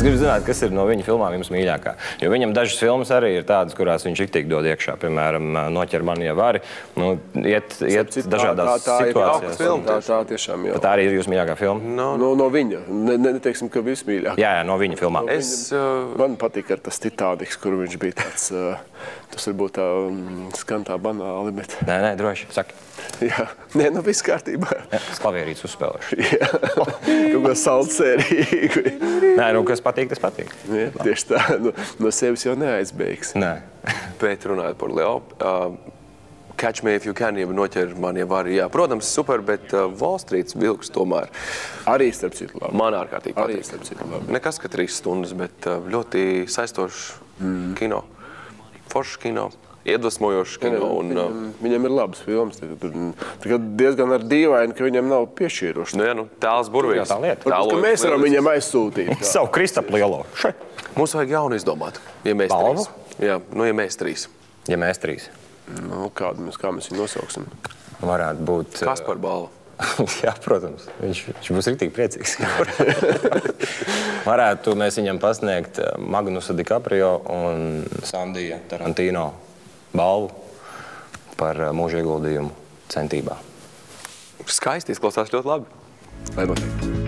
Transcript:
Es gribu zināt, kas ir no viņa filmām jums mīļākā. Jo viņam dažas filmas arī ir tādas, kurās viņš ik tiek dod iekšā. Piemēram, Noķer mani, ja vari. Nu, iet dažādās situācijās. Tā tiešām jau. Tā arī ir jūsu mīļākā filma? No viņa. Neteiksim, ka vismīļākā. Jā, no viņa filmām. Man patīk ar tas Titaniks, kur viņš bija tāds, tas varbūt tā skan tā banāli, bet... Nē, droši, saki. Jā, nē, nu viss kārtībā. Klavierītes uzspēlēšu. Jā, kaut kā saldsērīgi. Nē, nu, kas patīk, tas patīk. Jā, tieši tā, no sevis jau neaizbēgs. Nē. Bet runājot par Leo, Catch Me If You Can, ja Noķer mani, ja vari. Jā, protams, super, bet Wall Streets vilks tomēr. Arī starp citu labi. Man ārkārtīgi patīk. Arī starp citu labi. Nekas, ka 3 stundas, bet ļoti saistošs kino. Foršs kino. Iedvesmojošs kino. Viņam ir labas filmas. Tagad diezgan ar dīvaini, ka viņam nav piešķīruši. Nu jā, tēls burvīgs. Tā lieta. Varbūt, ka mēs varam viņam aizsūtīt. Savu Kristapu lielo. Šai. Mums vajag jaunu izdomāt, ja mēs Balvu? 3. Jā, nu ja mēs 3. Ja mēs 3. Nu, kā mēs viņu nosauksim? Varētu būt... Kaspar balva. Jā, protams. Viņš būs riktīgi priecīgs. Varētu mēs viņam pasniegt Magnusa DiCaprio un Sandija Tarantino balvu par mūža ieguldījumu centībā. Skaisti izklausās ļoti labi. Lai patīk.